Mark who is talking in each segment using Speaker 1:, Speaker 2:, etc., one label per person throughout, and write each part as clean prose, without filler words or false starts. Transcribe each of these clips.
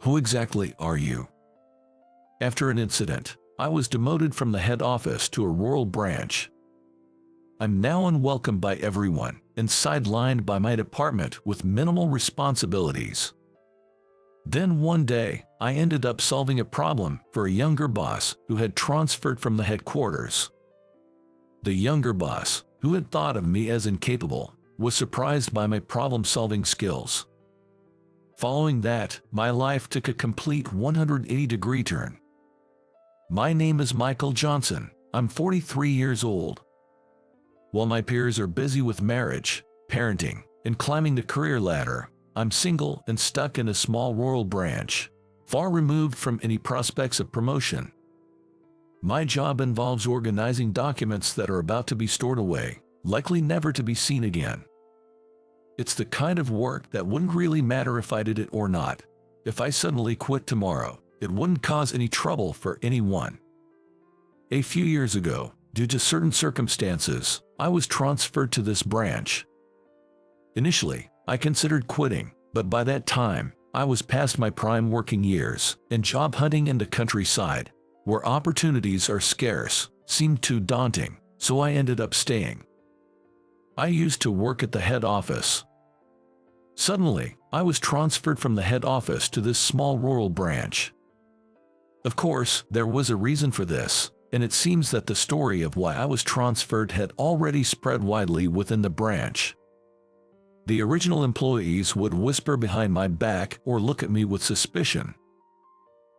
Speaker 1: Who exactly are you? After an incident, I was demoted from the head office to a rural branch. I'm now unwelcome by everyone and sidelined by my department with minimal responsibilities. Then one day, I ended up solving a problem for a younger boss who had transferred from the headquarters. The younger boss, who had thought of me as incapable, was surprised by my problem-solving skills. Following that, my life took a complete 180-degree turn. My name is Michael Johnson. I'm 43 years old. While my peers are busy with marriage, parenting, and climbing the career ladder, I'm single and stuck in a small rural branch, far removed from any prospects of promotion. My job involves organizing documents that are about to be stored away, likely never to be seen again. It's the kind of work that wouldn't really matter if I did it or not. If I suddenly quit tomorrow, it wouldn't cause any trouble for anyone. A few years ago, due to certain circumstances, I was transferred to this branch. Initially, I considered quitting, but by that time, I was past my prime working years, and job hunting in the countryside, where opportunities are scarce, seemed too daunting, so I ended up staying. I used to work at the head office. Suddenly, I was transferred from the head office to this small rural branch. Of course, there was a reason for this, and it seems that the story of why I was transferred had already spread widely within the branch. The original employees would whisper behind my back or look at me with suspicion.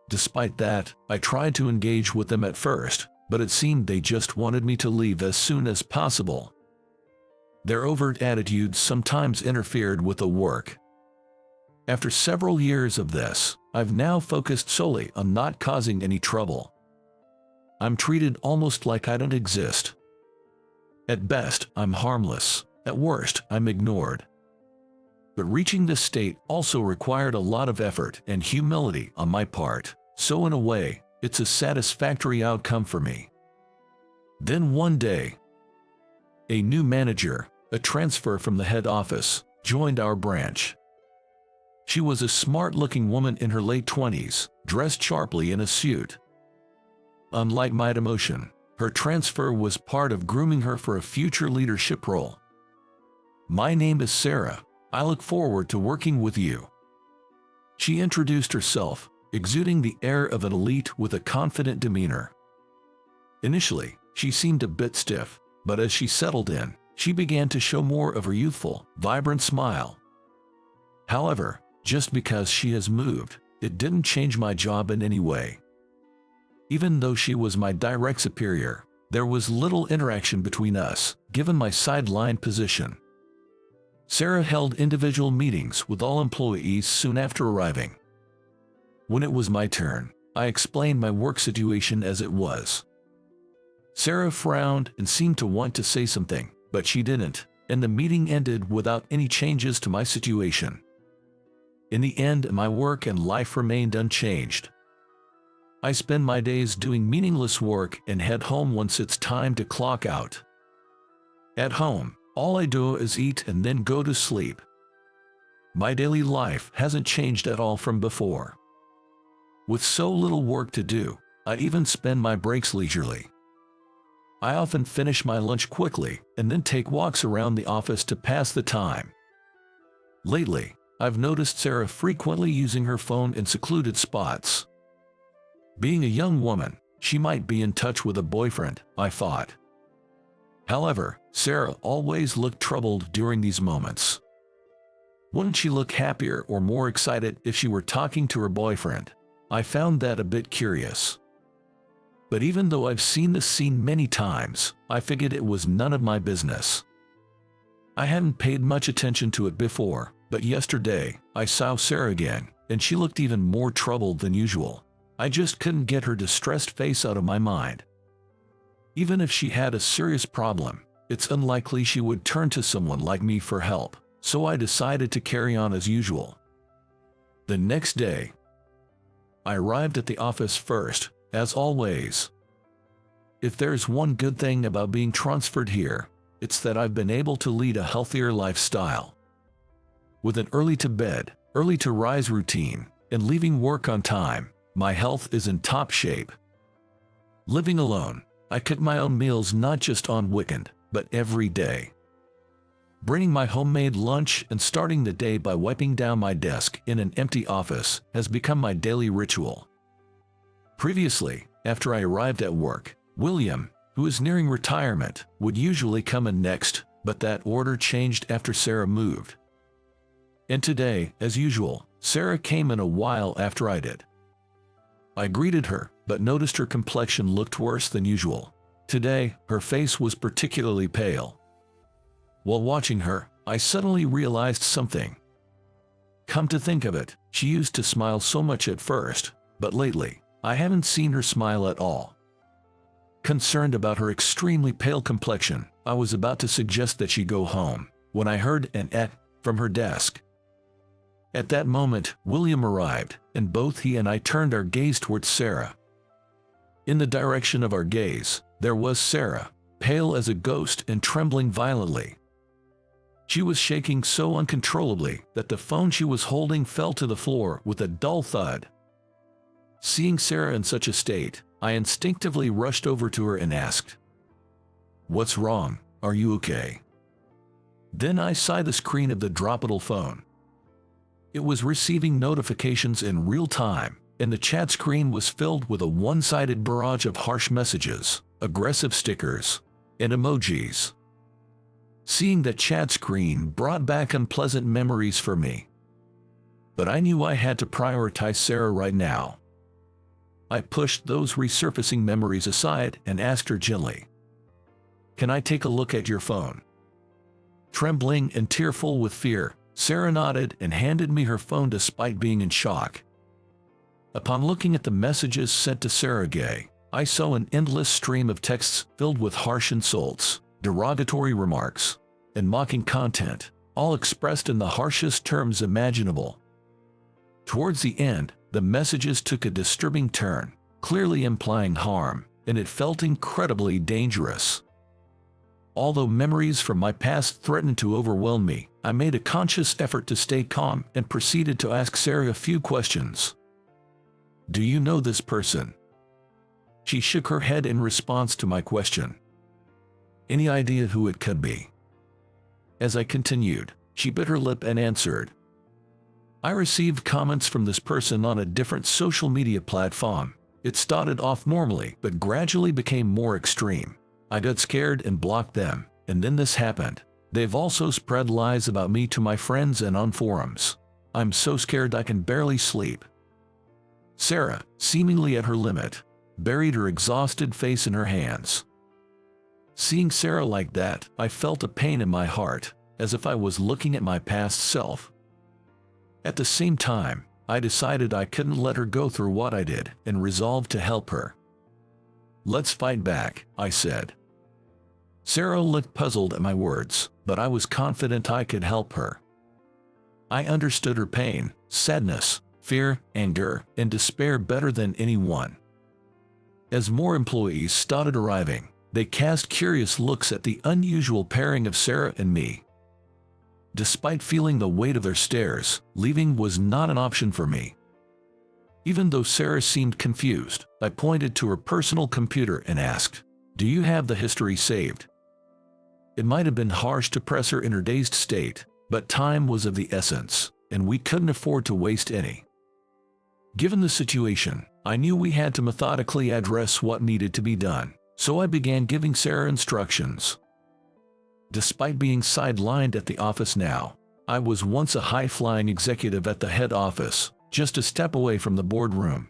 Speaker 1: Despite that, I tried to engage with them at first, but it seemed they just wanted me to leave as soon as possible. Their overt attitudes sometimes interfered with the work. After several years of this, I've now focused solely on not causing any trouble. I'm treated almost like I don't exist. At best, I'm harmless. At worst, I'm ignored. But reaching this state also required a lot of effort and humility on my part, so in a way, it's a satisfactory outcome for me. Then one day, a new manager, a transfer from the head office, joined our branch. She was a smart-looking woman in her late 20s, dressed sharply in a suit. Unlike my demotion, her transfer was part of grooming her for a future leadership role. "My name is Sarah. I look forward to working with you." She introduced herself, exuding the air of an elite with a confident demeanor. Initially, she seemed a bit stiff, but as she settled in, she began to show more of her youthful, vibrant smile. However, just because she has moved, it didn't change my job in any way. Even though she was my direct superior, there was little interaction between us, given my sideline position. Sarah held individual meetings with all employees soon after arriving. When it was my turn, I explained my work situation as it was. Sarah frowned and seemed to want to say something, but she didn't, and the meeting ended without any changes to my situation. In the end, my work and life remained unchanged. I spend my days doing meaningless work and head home once it's time to clock out. At home, all I do is eat and then go to sleep. My daily life hasn't changed at all from before. With so little work to do, I even spend my breaks leisurely. I often finish my lunch quickly and then take walks around the office to pass the time. Lately, I've noticed Sarah frequently using her phone in secluded spots. Being a young woman, she might be in touch with a boyfriend, I thought. However, Sarah always looked troubled during these moments. Wouldn't she look happier or more excited if she were talking to her boyfriend? I found that a bit curious. But even though I've seen this scene many times, I figured it was none of my business. I hadn't paid much attention to it before, but yesterday, I saw Sarah again, and she looked even more troubled than usual. I just couldn't get her distressed face out of my mind. Even if she had a serious problem, it's unlikely she would turn to someone like me for help, so I decided to carry on as usual. The next day, I arrived at the office first, as always. If there's one good thing about being transferred here, it's that I've been able to lead a healthier lifestyle. With an early to bed, early to rise routine, and leaving work on time. My health is in top shape. Living alone, I cook my own meals not just on weekend, but every day. Bringing my homemade lunch and starting the day by wiping down my desk in an empty office has become my daily ritual. Previously, after I arrived at work, William, who is nearing retirement, would usually come in next, but that order changed after Sarah moved. And today, as usual, Sarah came in a while after I did. I greeted her, but noticed her complexion looked worse than usual. Today, her face was particularly pale. While watching her, I suddenly realized something. Come to think of it, she used to smile so much at first, but lately, I haven't seen her smile at all. Concerned about her extremely pale complexion, I was about to suggest that she go home, when I heard an "eh" from her desk. At that moment, William arrived, and both he and I turned our gaze towards Sarah. In the direction of our gaze, there was Sarah, pale as a ghost and trembling violently. She was shaking so uncontrollably that the phone she was holding fell to the floor with a dull thud. Seeing Sarah in such a state, I instinctively rushed over to her and asked, "What's wrong? Are you okay?" Then I saw the screen of the droppable phone. It was receiving notifications in real time, and the chat screen was filled with a one-sided barrage of harsh messages, aggressive stickers, and emojis. Seeing the chat screen brought back unpleasant memories for me. But I knew I had to prioritize Sarah right now. I pushed those resurfacing memories aside and asked her gently, "Can I take a look at your phone?" Trembling and tearful with fear, Sarah nodded and handed me her phone despite being in shock. Upon looking at the messages sent to Sarah Gay, I saw an endless stream of texts filled with harsh insults, derogatory remarks, and mocking content, all expressed in the harshest terms imaginable. Towards the end, the messages took a disturbing turn, clearly implying harm, and it felt incredibly dangerous. Although memories from my past threatened to overwhelm me, I made a conscious effort to stay calm and proceeded to ask Sarah a few questions. "Do you know this person?" She shook her head in response to my question. "Any idea who it could be?" As I continued, she bit her lip and answered, "I received comments from this person on a different social media platform. It started off normally, but gradually became more extreme. I got scared and blocked them, and then this happened. They've also spread lies about me to my friends and on forums. I'm so scared I can barely sleep." Sarah, seemingly at her limit, buried her exhausted face in her hands. Seeing Sarah like that, I felt a pain in my heart, as if I was looking at my past self. At the same time, I decided I couldn't let her go through what I did and resolved to help her. "Let's fight back," I said. Sarah looked puzzled at my words, but I was confident I could help her. I understood her pain, sadness, fear, anger, and despair better than anyone. As more employees started arriving, they cast curious looks at the unusual pairing of Sarah and me. Despite feeling the weight of their stares, leaving was not an option for me. Even though Sarah seemed confused, I pointed to her personal computer and asked, "Do you have the history saved?" It might have been harsh to press her in her dazed state, but time was of the essence, and we couldn't afford to waste any. Given the situation, I knew we had to methodically address what needed to be done, so I began giving Sarah instructions. Despite being sidelined at the office now, I was once a high-flying executive at the head office, just a step away from the boardroom.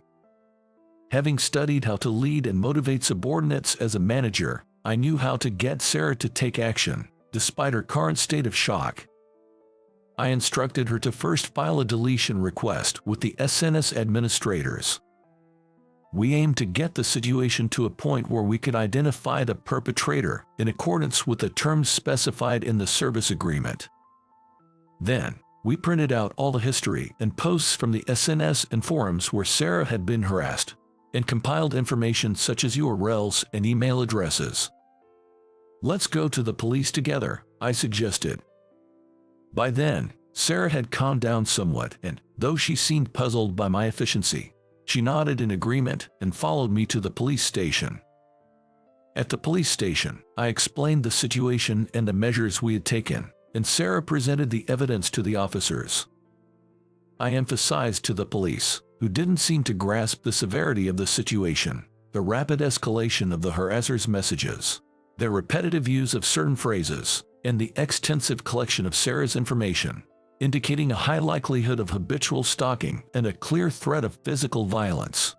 Speaker 1: Having studied how to lead and motivate subordinates as a manager, I knew how to get Sarah to take action, despite her current state of shock. I instructed her to first file a deletion request with the SNS administrators. We aimed to get the situation to a point where we could identify the perpetrator in accordance with the terms specified in the service agreement. Then, we printed out all the history and posts from the SNS and forums where Sarah had been harassed, and compiled information such as URLs and email addresses. "Let's go to the police together," I suggested. By then, Sarah had calmed down somewhat, and, though she seemed puzzled by my efficiency, she nodded in agreement and followed me to the police station. At the police station, I explained the situation and the measures we had taken, and Sarah presented the evidence to the officers. I emphasized to the police, who didn't seem to grasp the severity of the situation, the rapid escalation of the harasser's messages, their repetitive use of certain phrases, and the extensive collection of Sarah's information, indicating a high likelihood of habitual stalking and a clear threat of physical violence.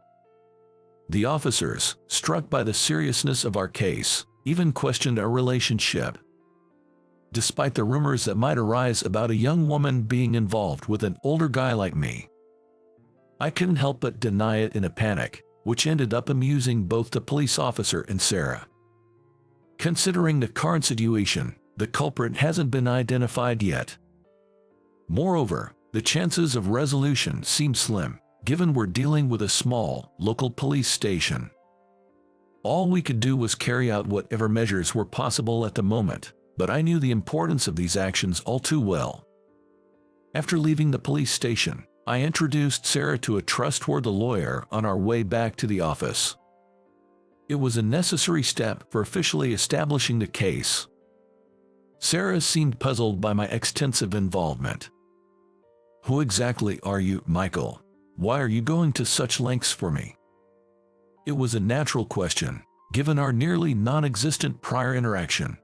Speaker 1: The officers, struck by the seriousness of our case, even questioned our relationship. Despite the rumors that might arise about a young woman being involved with an older guy like me, I couldn't help but deny it in a panic, which ended up amusing both the police officer and Sarah. Considering the current situation, the culprit hasn't been identified yet. Moreover, the chances of resolution seem slim, given we're dealing with a small, local police station. All we could do was carry out whatever measures were possible at the moment, but I knew the importance of these actions all too well. After leaving the police station, I introduced Sarah to a trustworthy lawyer on our way back to the office. It was a necessary step for officially establishing the case. Sarah seemed puzzled by my extensive involvement. "Who exactly are you, Michael? Why are you going to such lengths for me?" It was a natural question, given our nearly non-existent prior interaction.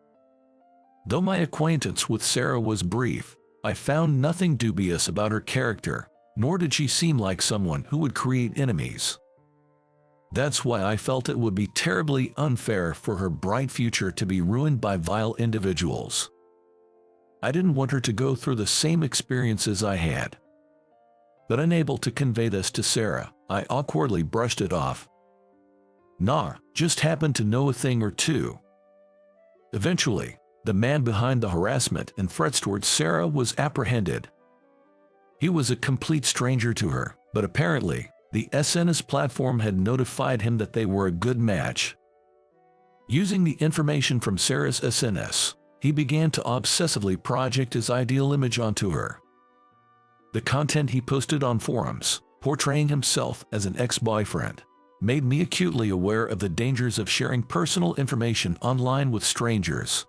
Speaker 1: Though my acquaintance with Sarah was brief, I found nothing dubious about her character, nor did she seem like someone who would create enemies. That's why I felt it would be terribly unfair for her bright future to be ruined by vile individuals. I didn't want her to go through the same experiences I had. But unable to convey this to Sarah, I awkwardly brushed it off. "Nah, just happened to know a thing or two." Eventually, the man behind the harassment and threats towards Sarah was apprehended. He was a complete stranger to her, but apparently, the SNS platform had notified him that they were a good match. Using the information from Sarah's SNS, he began to obsessively project his ideal image onto her. The content he posted on forums, portraying himself as an ex-boyfriend, made me acutely aware of the dangers of sharing personal information online with strangers.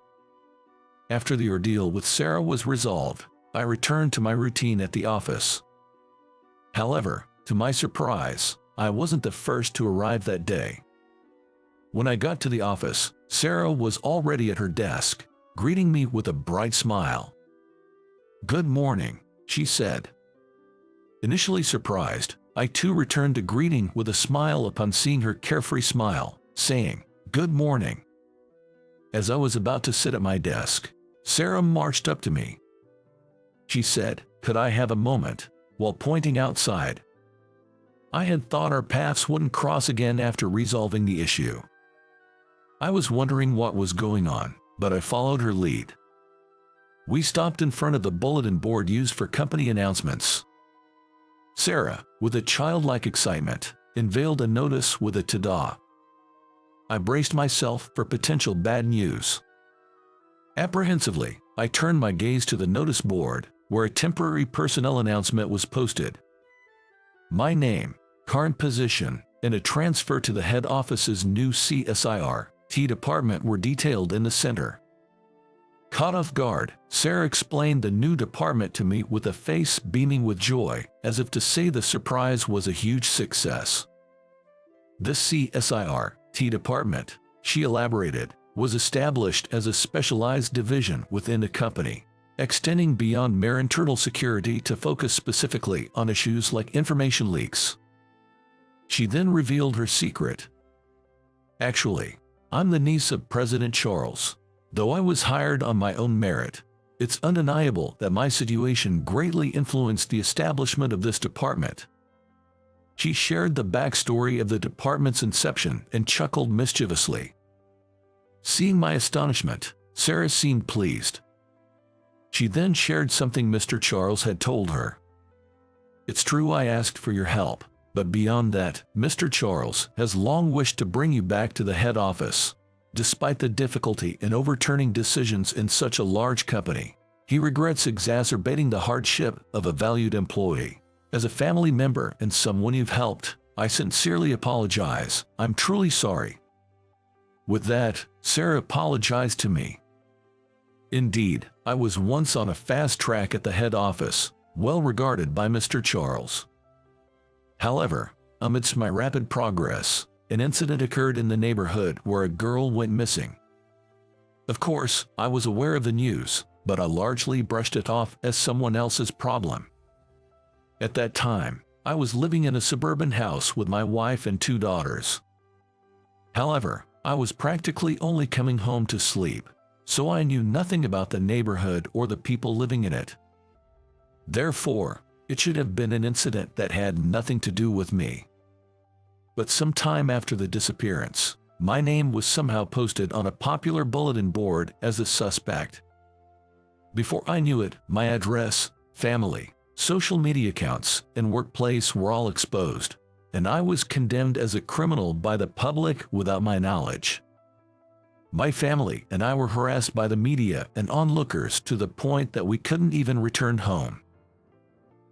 Speaker 1: After the ordeal with Sarah was resolved, I returned to my routine at the office. However, to my surprise, I wasn't the first to arrive that day. When I got to the office, Sarah was already at her desk, greeting me with a bright smile. "Good morning," she said. Initially surprised, I too returned the greeting with a smile upon seeing her carefree smile, saying, "Good morning." As I was about to sit at my desk, Sarah marched up to me. She said, "Could I have a moment?" while pointing outside. I had thought our paths wouldn't cross again after resolving the issue. I was wondering what was going on, but I followed her lead. We stopped in front of the bulletin board used for company announcements. Sarah, with a childlike excitement, unveiled a notice with a ta-da. I braced myself for potential bad news. Apprehensively, I turned my gaze to the notice board, where a temporary personnel announcement was posted. My name, current position, and a transfer to the head office's new CSIRT department were detailed in the center. Caught off guard, Sarah explained the new department to me with a face beaming with joy, as if to say the surprise was a huge success. This CSIRT department, she elaborated, was established as a specialized division within the company, extending beyond mere internal security to focus specifically on issues like information leaks. She then revealed her secret. "Actually, I'm the niece of President Charles. Though I was hired on my own merit, it's undeniable that my situation greatly influenced the establishment of this department." She shared the backstory of the department's inception and chuckled mischievously. Seeing my astonishment, Sarah seemed pleased. She then shared something Mr. Charles had told her. "It's true I asked for your help, but beyond that, Mr. Charles has long wished to bring you back to the head office, despite the difficulty in overturning decisions in such a large company. He regrets exacerbating the hardship of a valued employee. As a family member and someone you've helped, I sincerely apologize. I'm truly sorry." With that, Sarah apologized to me. Indeed, I was once on a fast track at the head office, well regarded by Mr. Charles. However, amidst my rapid progress, an incident occurred in the neighborhood where a girl went missing. Of course, I was aware of the news, but I largely brushed it off as someone else's problem. At that time, I was living in a suburban house with my wife and 2 daughters. However, I was practically only coming home to sleep, so I knew nothing about the neighborhood or the people living in it. Therefore, it should have been an incident that had nothing to do with me. But some time after the disappearance, my name was somehow posted on a popular bulletin board as a suspect. Before I knew it, my address, family, social media accounts, and workplace were all exposed, and I was condemned as a criminal by the public without my knowledge. My family and I were harassed by the media and onlookers to the point that we couldn't even return home.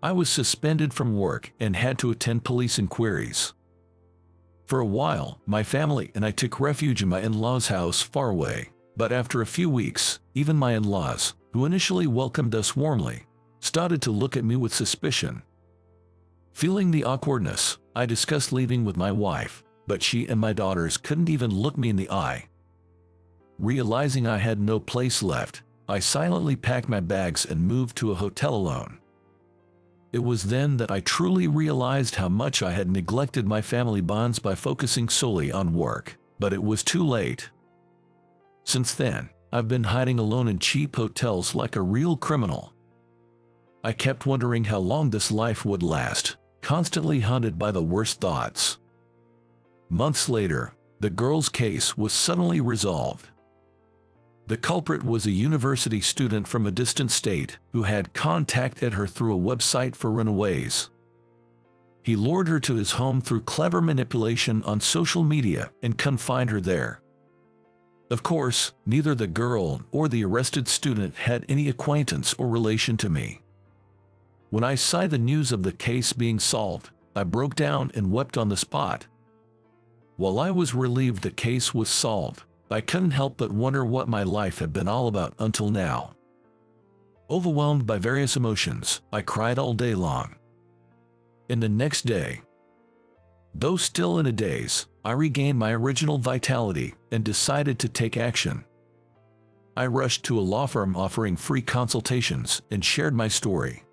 Speaker 1: I was suspended from work and had to attend police inquiries. For a while, my family and I took refuge in my in-laws' house far away, but after a few weeks, even my in-laws, who initially welcomed us warmly, started to look at me with suspicion. Feeling the awkwardness, I discussed leaving with my wife, but she and my daughters couldn't even look me in the eye. Realizing I had no place left, I silently packed my bags and moved to a hotel alone. It was then that I truly realized how much I had neglected my family bonds by focusing solely on work, but it was too late. Since then, I've been hiding alone in cheap hotels like a real criminal. I kept wondering how long this life would last, constantly haunted by the worst thoughts. Months later, the girl's case was suddenly resolved. The culprit was a university student from a distant state who had contacted her through a website for runaways. He lured her to his home through clever manipulation on social media and confined her there. Of course, neither the girl or the arrested student had any acquaintance or relation to me. When I saw the news of the case being solved, I broke down and wept on the spot. While I was relieved the case was solved, I couldn't help but wonder what my life had been all about until now. Overwhelmed by various emotions, I cried all day long. And the next day, though still in a daze, I regained my original vitality and decided to take action. I rushed to a law firm offering free consultations and shared my story.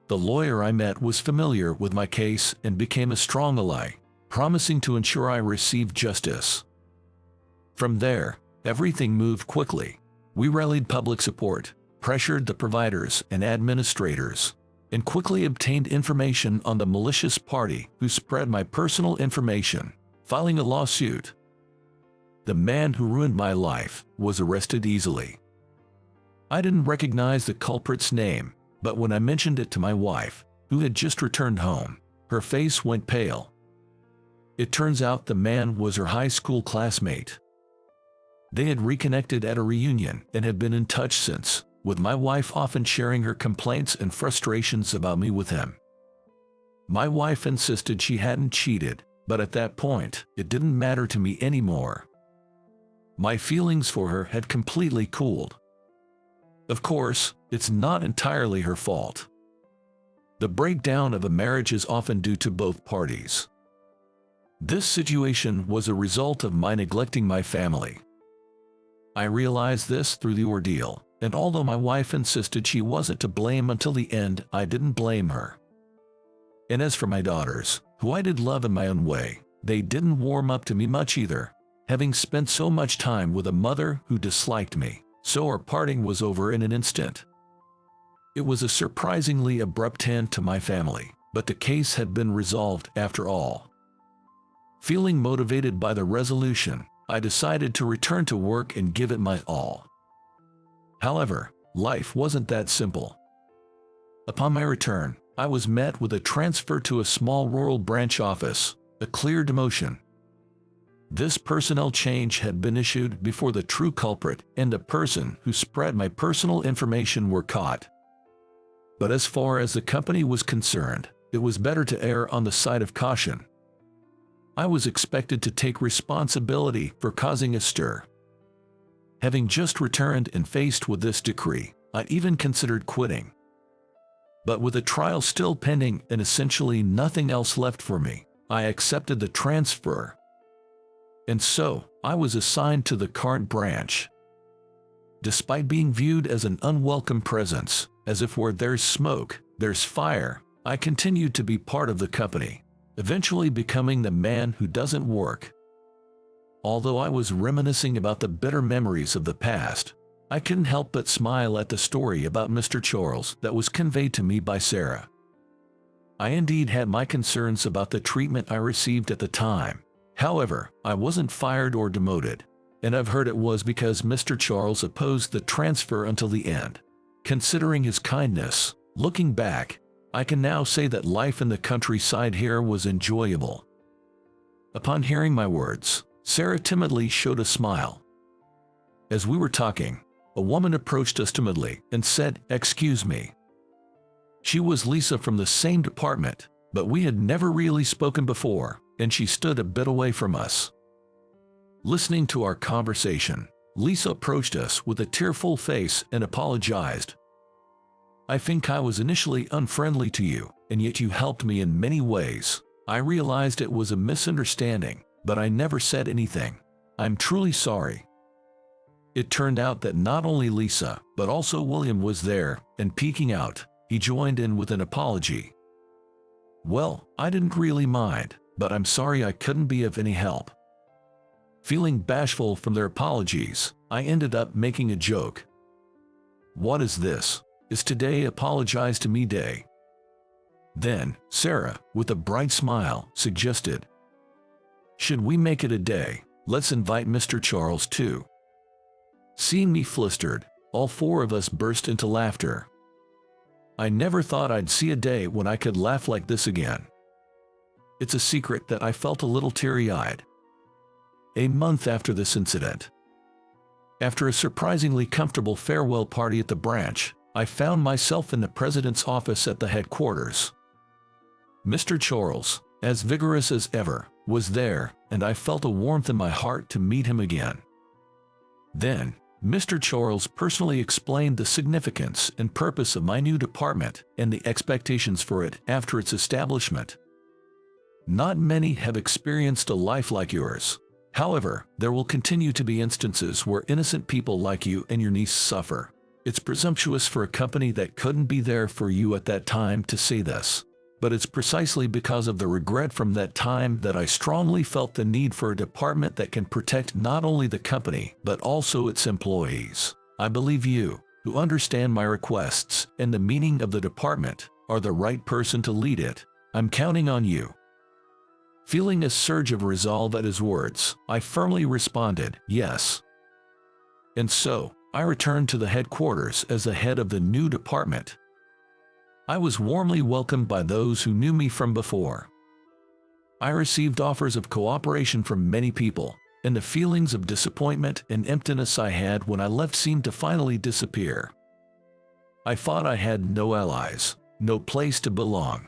Speaker 1: The lawyer I met was familiar with my case and became a strong ally, promising to ensure I received justice. From there, everything moved quickly. We rallied public support, pressured the providers and administrators, and quickly obtained information on the malicious party who spread my personal information, filing a lawsuit. The man who ruined my life was arrested easily. I didn't recognize the culprit's name, but when I mentioned it to my wife, who had just returned home, her face went pale. It turns out the man was her high school classmate. They had reconnected at a reunion and had been in touch since, with my wife often sharing her complaints and frustrations about me with him. My wife insisted she hadn't cheated, but at that point, it didn't matter to me anymore. My feelings for her had completely cooled. Of course, it's not entirely her fault. The breakdown of a marriage is often due to both parties. This situation was a result of my neglecting my family. I realized this through the ordeal, and although my wife insisted she wasn't to blame until the end, I didn't blame her. And as for my daughters, who I did love in my own way, they didn't warm up to me much either, having spent so much time with a mother who disliked me. So our parting was over in an instant. It was a surprisingly abrupt end to my family, but the case had been resolved after all. Feeling motivated by the resolution, I decided to return to work and give it my all. However, life wasn't that simple. Upon my return, I was met with a transfer to a small rural branch office, a clear demotion. This personnel change had been issued before the true culprit and the person who spread my personal information were caught. But as far as the company was concerned, it was better to err on the side of caution. I was expected to take responsibility for causing a stir. Having just returned and faced with this decree, I even considered quitting. But with a trial still pending and essentially nothing else left for me, I accepted the transfer. And so, I was assigned to the current branch. Despite being viewed as an unwelcome presence, as if where there's smoke, there's fire, I continued to be part of the company, eventually becoming the man who doesn't work. Although I was reminiscing about the bitter memories of the past, I couldn't help but smile at the story about Mr. Charles that was conveyed to me by Sarah. I indeed had my concerns about the treatment I received at the time. However, I wasn't fired or demoted, and I've heard it was because Mr. Charles opposed the transfer until the end. Considering his kindness, looking back, I can now say that life in the countryside here was enjoyable. Upon hearing my words, Sarah timidly showed a smile. As we were talking, a woman approached us timidly and said, "Excuse me." She was Lisa from the same department, but we had never really spoken before, and she stood a bit away from us. Listening to our conversation, Lisa approached us with a tearful face and apologized. "I think I was initially unfriendly to you, and yet you helped me in many ways. I realized it was a misunderstanding, but I never said anything. I'm truly sorry." It turned out that not only Lisa, but also William was there, and peeking out, he joined in with an apology. Well, I didn't really mind, but I'm sorry I couldn't be of any help. Feeling bashful from their apologies, I ended up making a joke. "What is this? Is today apologize to me day?" Then, Sarah, with a bright smile, suggested, "Should we make it a day? Let's invite Mr. Charles too." Seeing me flustered, all four of us burst into laughter. I never thought I'd see a day when I could laugh like this again. It's a secret that I felt a little teary-eyed. A month after this incident, after a surprisingly comfortable farewell party at the branch, I found myself in the president's office at the headquarters. Mr. Charles, as vigorous as ever, was there, and I felt a warmth in my heart to meet him again. Then, Mr. Charles personally explained the significance and purpose of my new department and the expectations for it after its establishment. Not many have experienced a life like yours. However, there will continue to be instances where innocent people like you and your niece suffer. It's presumptuous for a company that couldn't be there for you at that time to say this, but it's precisely because of the regret from that time that I strongly felt the need for a department that can protect not only the company, but also its employees. I believe you, who understand my requests and the meaning of the department, are the right person to lead it. I'm counting on you." Feeling a surge of resolve at his words, I firmly responded, "Yes." And so, I returned to the headquarters as the head of the new department. I was warmly welcomed by those who knew me from before. I received offers of cooperation from many people, and the feelings of disappointment and emptiness I had when I left seemed to finally disappear. I thought I had no allies, no place to belong.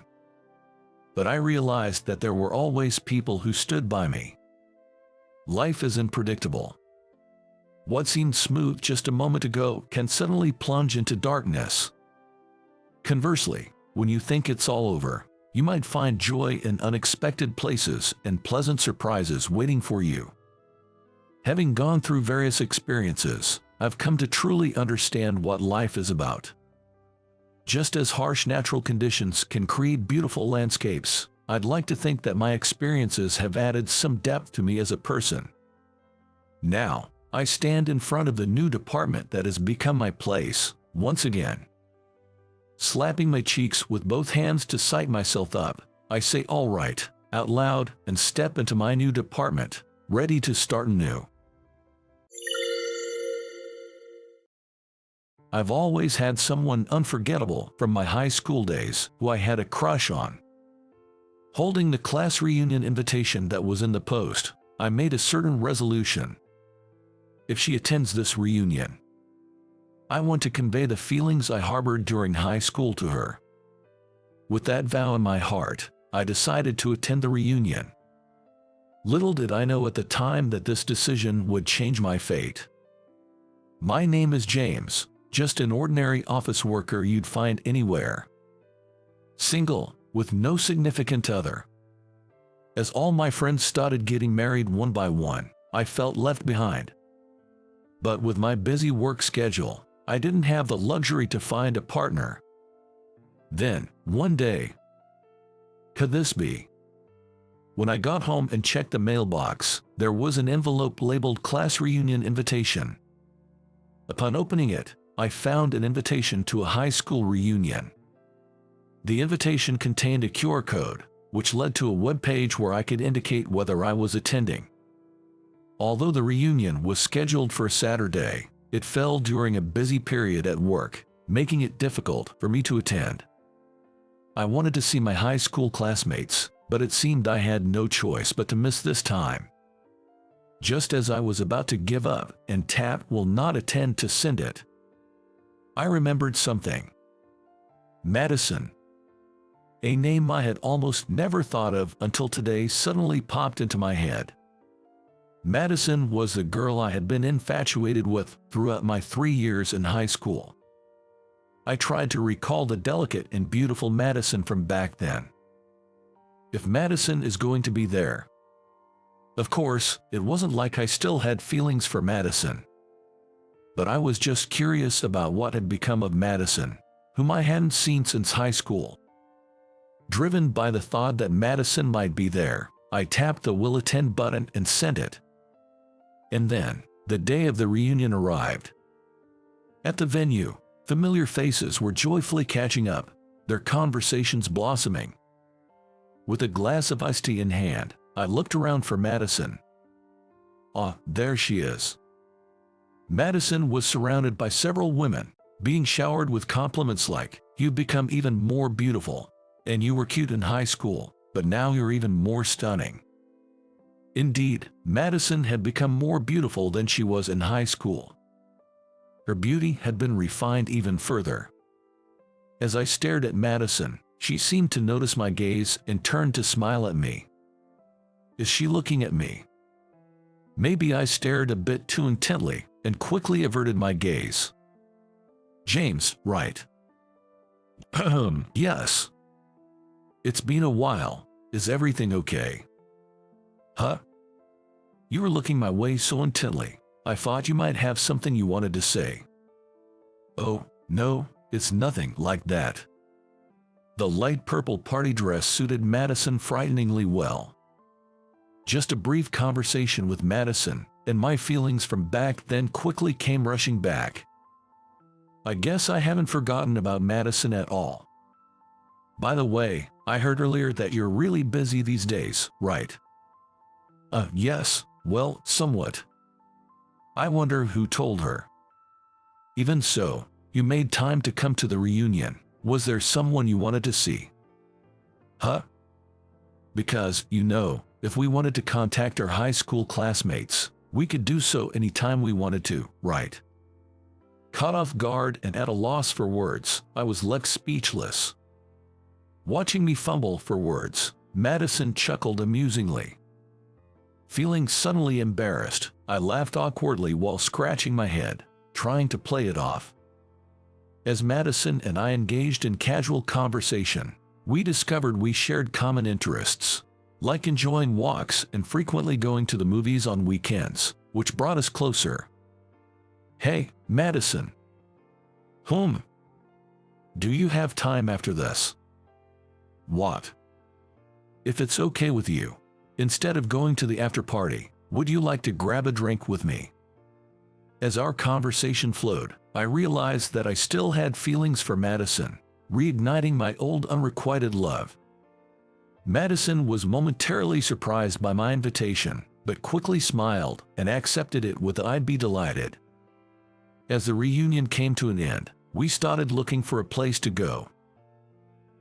Speaker 1: But I realized that there were always people who stood by me. Life is unpredictable. What seemed smooth just a moment ago can suddenly plunge into darkness. Conversely, when you think it's all over, you might find joy in unexpected places and pleasant surprises waiting for you. Having gone through various experiences, I've come to truly understand what life is about. Just as harsh natural conditions can create beautiful landscapes, I'd like to think that my experiences have added some depth to me as a person. Now, I stand in front of the new department that has become my place, once again. Slapping my cheeks with both hands to psych myself up, I say "all right" out loud and step into my new department, ready to start anew. I've always had someone unforgettable from my high school days who I had a crush on. Holding the class reunion invitation that was in the post, I made a certain resolution. If she attends this reunion, I want to convey the feelings I harbored during high school to her. With that vow in my heart, I decided to attend the reunion. Little did I know at the time that this decision would change my fate. My name is James, just an ordinary office worker you'd find anywhere. Single, with no significant other. As all my friends started getting married one by one, I felt left behind. But with my busy work schedule, I didn't have the luxury to find a partner. Then, one day, could this be? When I got home and checked the mailbox, there was an envelope labeled Class Reunion Invitation. Upon opening it, I found an invitation to a high school reunion. The invitation contained a QR code, which led to a web page where I could indicate whether I was attending. Although the reunion was scheduled for Saturday, it fell during a busy period at work, making it difficult for me to attend. I wanted to see my high school classmates, but it seemed I had no choice but to miss this time. Just as I was about to give up and tap will not attend to send it, I remembered something. Madison. A name I had almost never thought of until today suddenly popped into my head. Madison was the girl I had been infatuated with throughout my 3 years in high school. I tried to recall the delicate and beautiful Madison from back then. If Madison is going to be there. Of course, it wasn't like I still had feelings for Madison. But I was just curious about what had become of Madison, whom I hadn't seen since high school. Driven by the thought that Madison might be there, I tapped the "Will Attend" button and sent it. And then, the day of the reunion arrived. At the venue, familiar faces were joyfully catching up, their conversations blossoming. With a glass of iced tea in hand, I looked around for Madison. Ah, there she is. Madison was surrounded by several women, being showered with compliments like, "You've become even more beautiful," and "You were cute in high school, but now you're even more stunning." Indeed, Madison had become more beautiful than she was in high school. Her beauty had been refined even further. As I stared at Madison, she seemed to notice my gaze and turned to smile at me. Is she looking at me? Maybe I stared a bit too intently and quickly averted my gaze. "James, right?" "Yes." "It's been a while. Is everything okay?" "Huh?" "You were looking my way so intently. I thought you might have something you wanted to say." "Oh, no, it's nothing like that." The light purple party dress suited Madison frighteningly well. Just a brief conversation with Madison, and my feelings from back then quickly came rushing back. I guess I haven't forgotten about Madison at all. "By the way, I heard earlier that you're really busy these days, right?" Yes, well, somewhat." I wonder who told her. "Even so, you made time to come to the reunion. Was there someone you wanted to see?" "Huh?" "Because, you know, if we wanted to contact our high school classmates, we could do so anytime we wanted to, right?" Caught off guard and at a loss for words, I was left speechless. Watching me fumble for words, Madison chuckled amusingly. Feeling suddenly embarrassed, I laughed awkwardly while scratching my head, trying to play it off. As Madison and I engaged in casual conversation, we discovered we shared common interests, like enjoying walks and frequently going to the movies on weekends, which brought us closer. "Hey, Madison." "Whom?" "Do you have time after this?" "What?" "If it's okay with you, instead of going to the after party, would you like to grab a drink with me?" As our conversation flowed, I realized that I still had feelings for Madison, reigniting my old unrequited love. Madison was momentarily surprised by my invitation, but quickly smiled and accepted it with "I'd be delighted." As the reunion came to an end, we started looking for a place to go.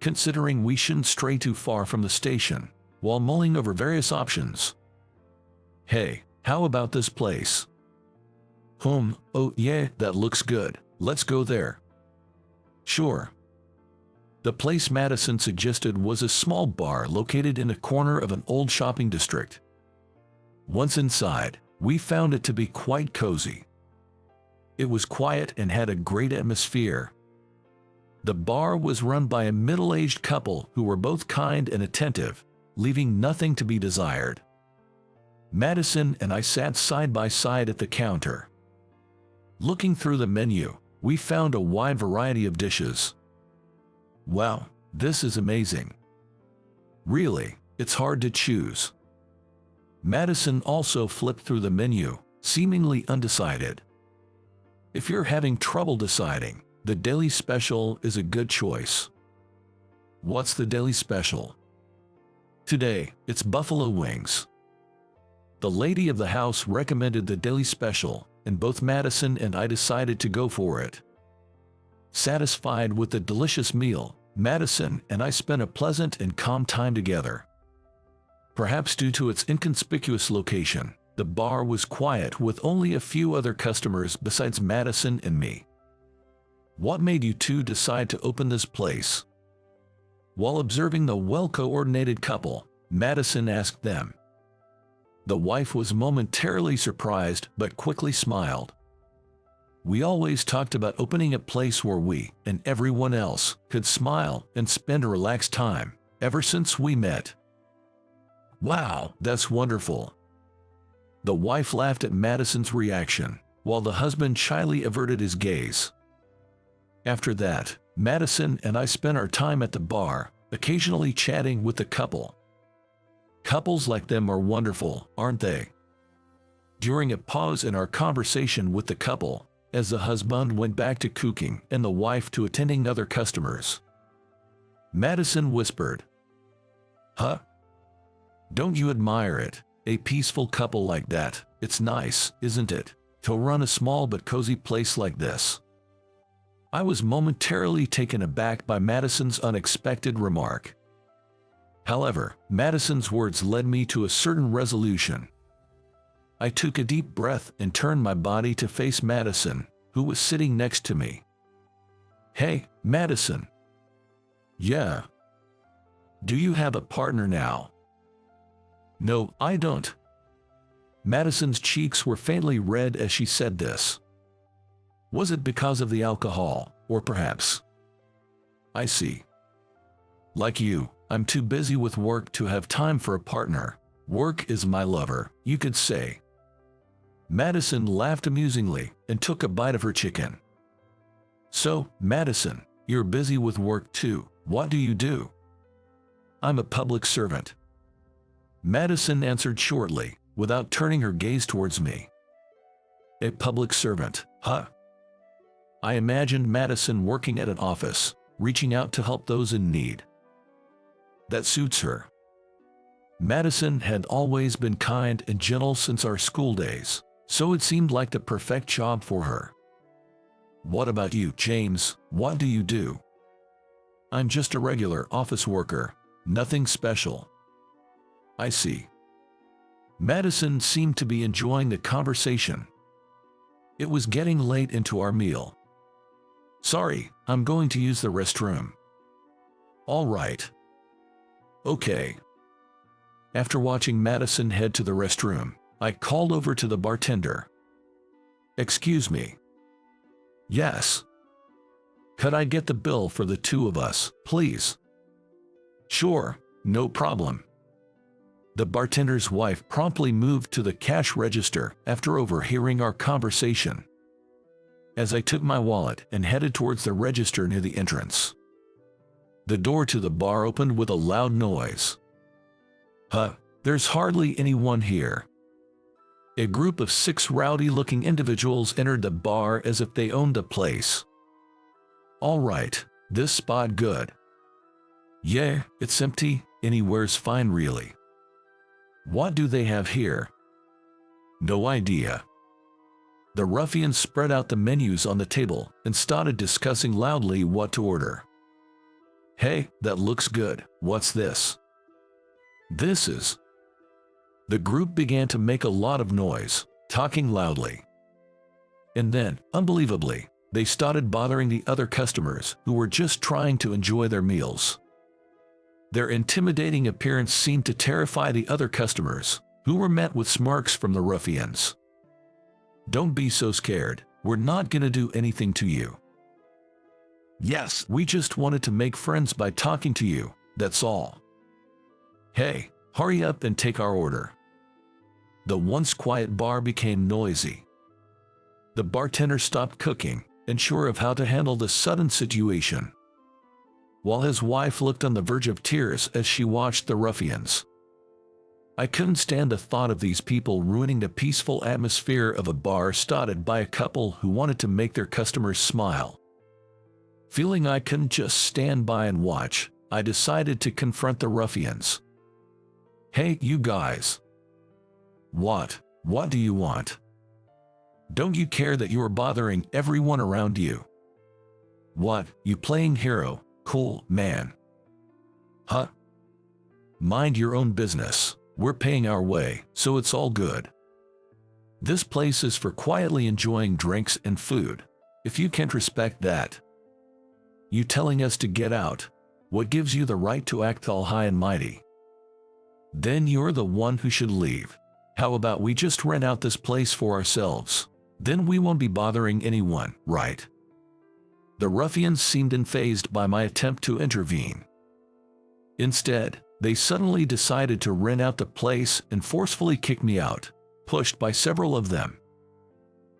Speaker 1: Considering we shouldn't stray too far from the station, while mulling over various options, Hey, how about this place? Oh yeah, that looks good. Let's go there. Sure. The place Madison suggested was a small bar located in a corner of an old shopping district. Once inside, we found it to be quite cozy. It was quiet and had a great atmosphere. The bar was run by a middle-aged couple who were both kind and attentive, leaving nothing to be desired. Madison and I sat side by side at the counter. Looking through the menu, we found a wide variety of dishes. Wow, this is amazing. Really, it's hard to choose. Madison also flipped through the menu, seemingly undecided. If you're having trouble deciding, the daily special is a good choice. What's the daily special? Today, it's buffalo wings. The lady of the house recommended the daily special, and both Madison and I decided to go for it. Satisfied with the delicious meal, Madison and I spent a pleasant and calm time together. Perhaps due to its inconspicuous location, the bar was quiet with only a few other customers besides Madison and me. What made you two decide to open this place? While observing the well-coordinated couple, Madison asked them. The wife was momentarily surprised but quickly smiled. We always talked about opening a place where we and everyone else could smile and spend a relaxed time ever since we met. Wow, that's wonderful. The wife laughed at Madison's reaction, while the husband shyly averted his gaze. After that, Madison and I spent our time at the bar, occasionally chatting with the couple. Couples like them are wonderful, aren't they? During a pause in our conversation with the couple, as the husband went back to cooking and the wife to attending other customers, Madison whispered, "Huh? Don't you admire it? A peaceful couple like that. It's nice, isn't it, to run a small but cozy place like this?" I was momentarily taken aback by Madison's unexpected remark. However, Madison's words led me to a certain resolution. I took a deep breath and turned my body to face Madison, who was sitting next to me. "Hey, Madison." "Yeah." "Do you have a partner now?" "No, I don't." Madison's cheeks were faintly red as she said this. Was it because of the alcohol, or perhaps? I see. Like you, I'm too busy with work to have time for a partner. Work is my lover, you could say. Madison laughed amusingly and took a bite of her chicken. "So, Madison, you're busy with work too. What do you do?" "I'm a public servant." Madison answered shortly, without turning her gaze towards me. "A public servant, huh?" I imagined Madison working at an office, reaching out to help those in need. That suits her. Madison had always been kind and gentle since our school days, so it seemed like the perfect job for her. "What about you, James? What do you do?" "I'm just a regular office worker, nothing special." "I see." Madison seemed to be enjoying the conversation. It was getting late into our meal. "Sorry, I'm going to use the restroom." "All right." "Okay." After watching Madison head to the restroom, I called over to the bartender. "Excuse me." "Yes." "Could I get the bill for the two of us, please?" "Sure, no problem." The bartender's wife promptly moved to the cash register after overhearing our conversation. As I took my wallet and headed towards the register near the entrance, the door to the bar opened with a loud noise. "Huh, there's hardly anyone here." A group of 6 rowdy-looking individuals entered the bar as if they owned the place. "All right, this spot good." "Yeah, it's empty, anywhere's fine really." "What do they have here?" "No idea." The ruffians spread out the menus on the table and started discussing loudly what to order. "Hey, that looks good. What's this?" "This is..." The group began to make a lot of noise, talking loudly. And then, unbelievably, they started bothering the other customers who were just trying to enjoy their meals. Their intimidating appearance seemed to terrify the other customers, who were met with smirks from the ruffians. "Don't be so scared, we're not gonna do anything to you. Yes, we just wanted to make friends by talking to you, that's all. Hey, hurry up and take our order." The once quiet bar became noisy. The bartender stopped cooking, unsure of how to handle the sudden situation, while his wife looked on the verge of tears as she watched the ruffians. I couldn't stand the thought of these people ruining the peaceful atmosphere of a bar started by a couple who wanted to make their customers smile. Feeling I couldn't just stand by and watch, I decided to confront the ruffians. "Hey, you guys. What do you want? Don't you care that you are bothering everyone around you? What, you playing hero? Cool, man. Huh? Mind your own business. We're paying our way, so it's all good. This place is for quietly enjoying drinks and food. If you can't respect that, you telling us to get out, what gives you the right to act all high and mighty? Then you're the one who should leave. How about we just rent out this place for ourselves? Then we won't be bothering anyone, right?" The ruffians seemed unfazed by my attempt to intervene. Instead, they suddenly decided to rent out the place and forcefully kick me out, pushed by several of them.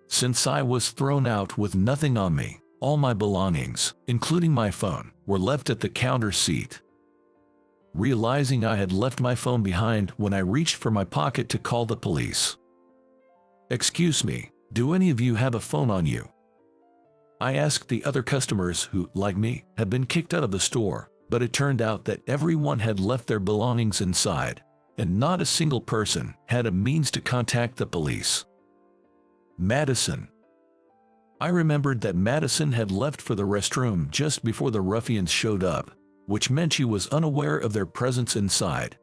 Speaker 1: Since I was thrown out with nothing on me, all my belongings, including my phone, were left at the counter seat. Realizing I had left my phone behind when I reached for my pocket to call the police. "Excuse me, do any of you have a phone on you?" I asked the other customers who, like me, had been kicked out of the store, but it turned out that everyone had left their belongings inside, and not a single person had a means to contact the police. Madison. I remembered that Madison had left for the restroom just before the ruffians showed up, which meant she was unaware of their presence inside.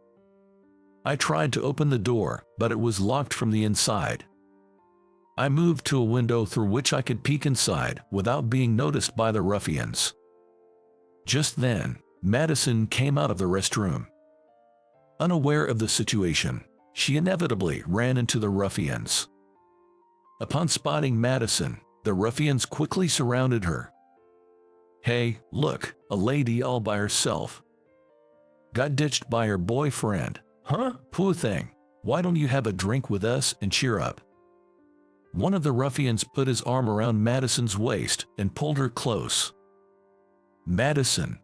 Speaker 1: I tried to open the door, but it was locked from the inside. I moved to a window through which I could peek inside without being noticed by the ruffians. Just then, Madison came out of the restroom. Unaware of the situation, she inevitably ran into the ruffians. Upon spotting Madison, the ruffians quickly surrounded her. "Hey, look, a lady all by herself. Got ditched by her boyfriend. Huh? Poor thing. Why don't you have a drink with us and cheer up?" One of the ruffians put his arm around Madison's waist and pulled her close. Madison.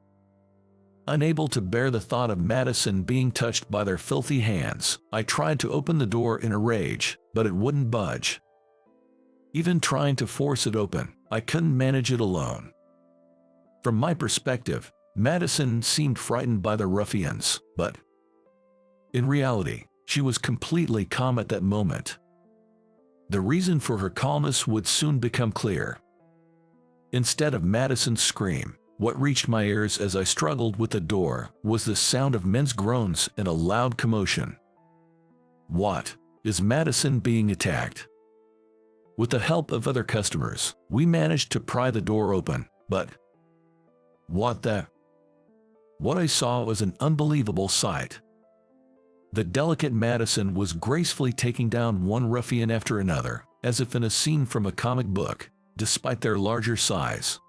Speaker 1: Unable to bear the thought of Madison being touched by their filthy hands, I tried to open the door in a rage, but it wouldn't budge. Even trying to force it open, I couldn't manage it alone. From my perspective, Madison seemed frightened by the ruffians, but in reality, she was completely calm at that moment. The reason for her calmness would soon become clear. Instead of Madison's scream, what reached my ears as I struggled with the door was the sound of men's groans and a loud commotion. What? Is Madison being attacked? With the help of other customers, we managed to pry the door open, but what I saw was an unbelievable sight. The delicate Madison was gracefully taking down one ruffian after another, as if in a scene from a comic book, despite their larger size.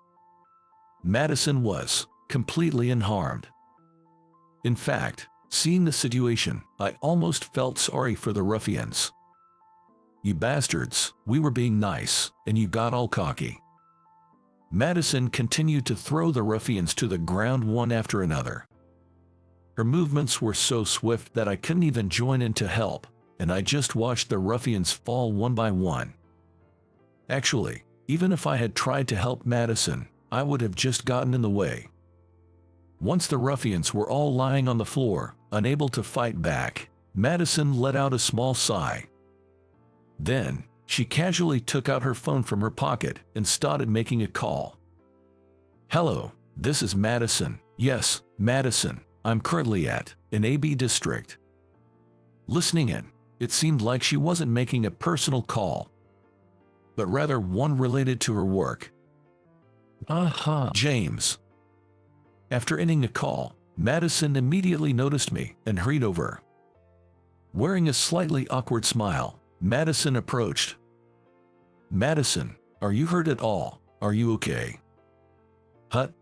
Speaker 1: Madison was completely unharmed. In fact, seeing the situation, I almost felt sorry for the ruffians. "You bastards, we were being nice, and you got all cocky." Madison continued to throw the ruffians to the ground one after another. Her movements were so swift that I couldn't even join in to help, and I just watched the ruffians fall one by one. Actually, even if I had tried to help Madison, I would have just gotten in the way. Once the ruffians were all lying on the floor, unable to fight back, Madison let out a small sigh. Then, she casually took out her phone from her pocket and started making a call. "Hello, this is Madison. Yes, Madison. I'm currently at an AB district. Listening in. It seemed like she wasn't making a personal call, but rather one related to her work. James. After ending a call, Madison immediately noticed me and hurried over. Wearing a slightly awkward smile, Madison approached. Madison, are you hurt at all? Are you okay?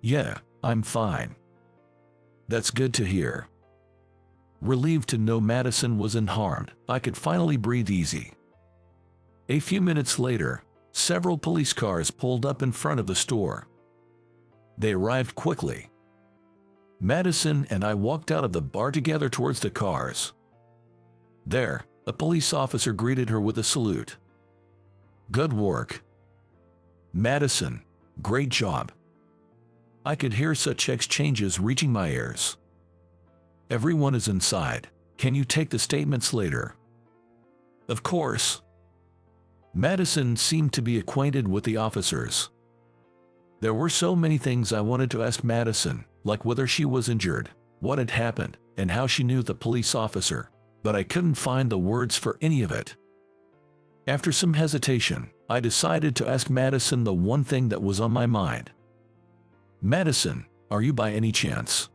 Speaker 1: Yeah, I'm fine. That's good to hear. Relieved to know Madison was unharmed, I could finally breathe easy. A few minutes later, several police cars pulled up in front of the store. They arrived quickly. Madison and I walked out of the bar together towards the cars. There, a police officer greeted her with a salute. Good work. Madison, great job. I could hear such exchanges reaching my ears. Everyone is inside. Can you take the statements later? Of course. Madison seemed to be acquainted with the officers. There were so many things I wanted to ask Madison, like whether she was injured, what had happened, and how she knew the police officer, but I couldn't find the words for any of it. After some hesitation, I decided to ask Madison the one thing that was on my mind. Madison, are you by any chance?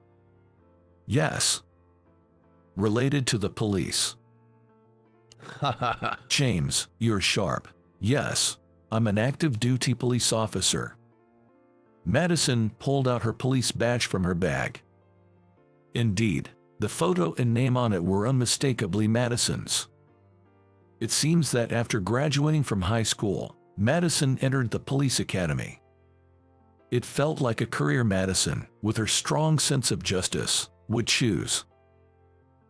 Speaker 1: Yes. Related to the police? James, you're sharp. Yes, I'm an active duty police officer. Madison pulled out her police badge from her bag. Indeed, the photo and name on it were unmistakably Madison's. It seems that after graduating from high school, Madison entered the police academy. It felt like a career Madison, with her strong sense of justice, would choose.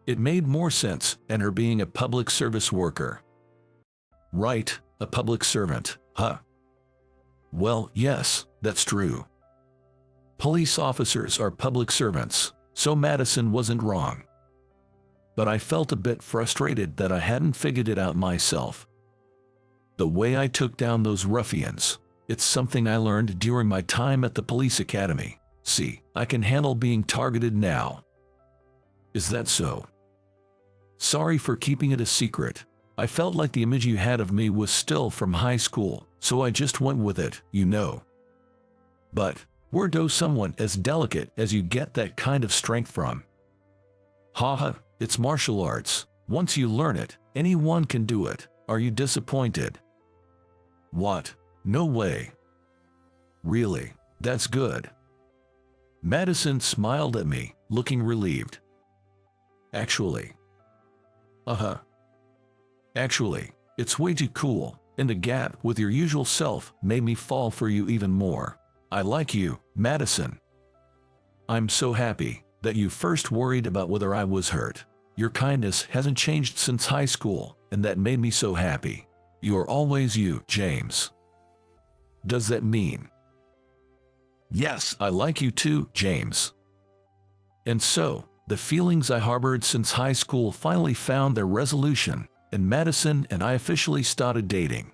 Speaker 1: It made more sense than her being a public service worker. Right, a public servant, huh? Well, yes, that's true. Police officers are public servants, so Madison wasn't wrong. But I felt a bit frustrated that I hadn't figured it out myself. The way I took down those ruffians, it's something I learned during my time at the police academy. See, I can handle being targeted now. Is that so? Sorry for keeping it a secret. I felt like the image you had of me was still from high school, so I just went with it, you know. But, where does someone as delicate as you get that kind of strength from? Haha, it's martial arts. Once you learn it, anyone can do it. Are you disappointed? What? No way. Really? That's good. Madison smiled at me, looking relieved. Actually, it's way too cool, and the gap with your usual self made me fall for you even more. I like you, Madison. I'm so happy that you first worried about whether I was hurt. Your kindness hasn't changed since high school, and that made me so happy. You are always you, James. Does that mean? Yes, I like you too, James. And so, the feelings I harbored since high school finally found their resolution, and Madison and I officially started dating.